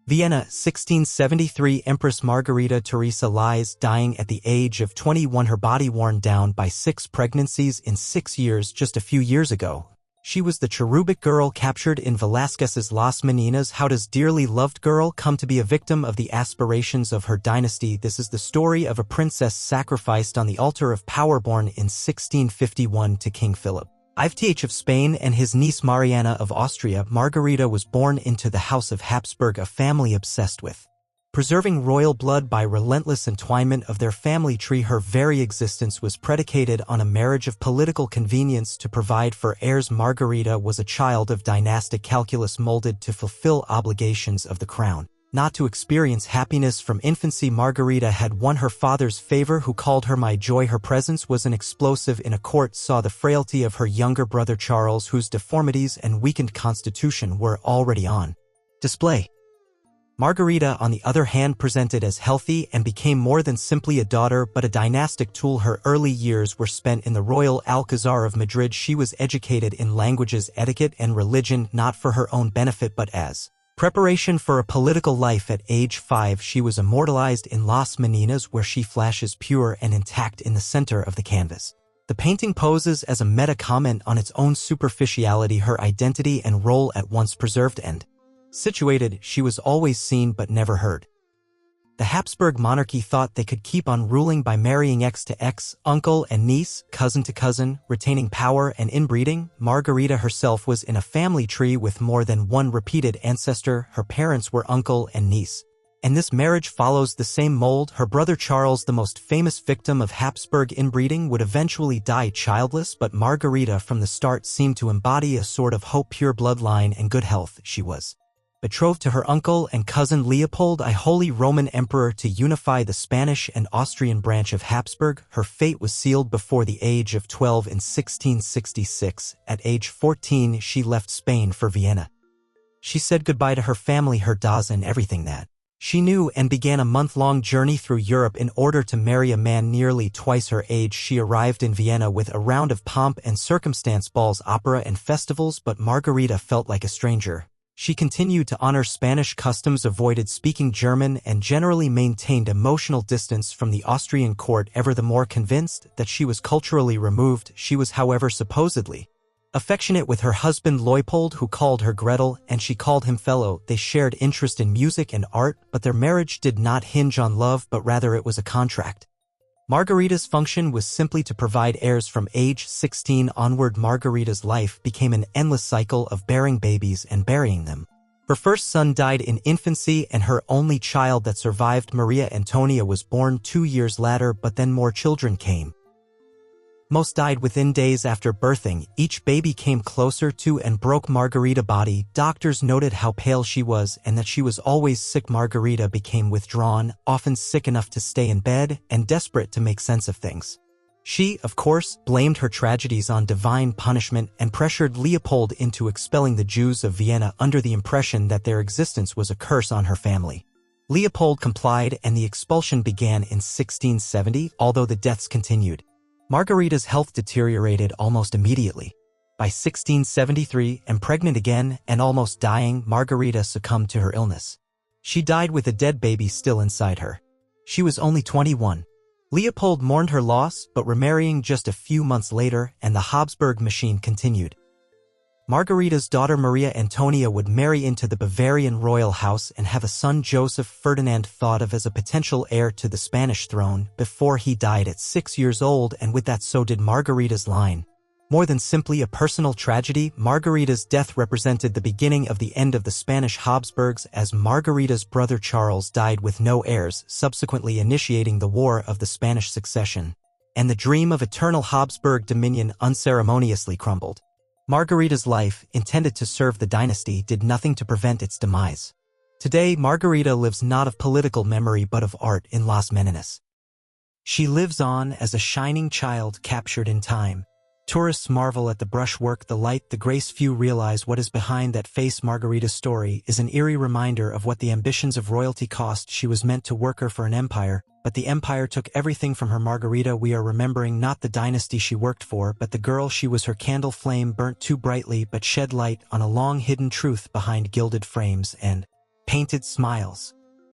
Vienna, 1673. Empress Margarita Teresa lies dying at the age of 21, her body worn down by 6 pregnancies in 6 years. Just a few years ago, she was the cherubic girl captured in Velazquez's Las Meninas. How does dearly loved girl come to be a victim of the aspirations of her dynasty? This is the story of a princess sacrificed on the altar of power, born in 1651 to King Philip IV of Spain and his niece Mariana of Austria. Margarita was born into the House of Habsburg, a family obsessed with preserving royal blood by relentless entwinement of their family tree. Her very existence was predicated on a marriage of political convenience to provide for heirs. Margarita was a child of dynastic calculus, molded to fulfill obligations of the crown, not to experience happiness from infancy. Margarita had won her father's favor, who called her my joy. Her presence was an explosive in a court, saw the frailty of her younger brother Charles, whose deformities and weakened constitution were already on display. Margarita, on the other hand, presented as healthy and became more than simply a daughter but a dynastic tool. Her early years were spent in the Royal Alcazar of Madrid. She was educated in languages, etiquette, and religion, not for her own benefit but as preparation for a political life. At age 5, she was immortalized in Las Meninas, where she flashes pure and intact in the center of the canvas. The painting poses as a meta-comment on its own superficiality, her identity and role at once preserved and situated. She was always seen but never heard. The Habsburg monarchy thought they could keep on ruling by marrying ex to ex, uncle and niece, cousin to cousin, retaining power and inbreeding. Margarita herself was in a family tree with more than one repeated ancestor. Her parents were uncle and niece, and this marriage follows the same mold. Her brother Charles, the most famous victim of Habsburg inbreeding, would eventually die childless, but Margarita from the start seemed to embody a sort of hope, pure bloodline and good health. She was betrothed to her uncle and cousin Leopold, a Holy Roman Emperor, to unify the Spanish and Austrian branch of Habsburg. Her fate was sealed before the age of 12 in 1666. At age 14, she left Spain for Vienna. She said goodbye to her family, her daughters, and everything that she knew, and began a month-long journey through Europe in order to marry a man nearly twice her age. She arrived in Vienna with a round of pomp and circumstance, balls, opera, and festivals, but Margarita felt like a stranger. She continued to honor Spanish customs, avoided speaking German, and generally maintained emotional distance from the Austrian court. Ever the more convinced that she was culturally removed, she was, however, supposedly affectionate with her husband Leopold, who called her Gretel, and she called him Fellow. They shared interest in music and art, but their marriage did not hinge on love, but rather it was a contract. Margarita's function was simply to provide heirs. From age 16 onward, Margarita's life became an endless cycle of bearing babies and burying them. Her first son died in infancy, and her only child that survived, Maria Antonia, was born 2 years later, but then more children came. Most died within days after birthing. Each baby came closer to and broke Margarita's body. Doctors noted how pale she was and that she was always sick. Margarita became withdrawn, often sick enough to stay in bed, and desperate to make sense of things. She, of course, blamed her tragedies on divine punishment and pressured Leopold into expelling the Jews of Vienna under the impression that their existence was a curse on her family. Leopold complied, and the expulsion began in 1670, although the deaths continued. Margarita's health deteriorated almost immediately. By 1673, and pregnant again and almost dying, Margarita succumbed to her illness. She died with a dead baby still inside her. She was only 21. Leopold mourned her loss, but remarrying just a few months later, and the Habsburg machine continued. Margarita's daughter Maria Antonia would marry into the Bavarian royal house and have a son, Joseph Ferdinand, thought of as a potential heir to the Spanish throne, before he died at 6 years old, and with that so did Margarita's line. More than simply a personal tragedy, Margarita's death represented the beginning of the end of the Spanish Habsburgs, as Margarita's brother Charles died with no heirs, subsequently initiating the War of the Spanish Succession, and the dream of eternal Habsburg dominion unceremoniously crumbled. Margarita's life, intended to serve the dynasty, did nothing to prevent its demise. Today, Margarita lives not of political memory but of art in Las Meninas. She lives on as a shining child captured in time. Tourists marvel at the brushwork, the light, the grace. Few realize what is behind that face. Margarita's story is an eerie reminder of what the ambitions of royalty cost. She was meant to work her for an empire, but the empire took everything from her. Margarita, we are remembering not the dynasty she worked for, but the girl she was. Her candle flame burnt too brightly but shed light on a long hidden truth behind gilded frames, and painted smiles,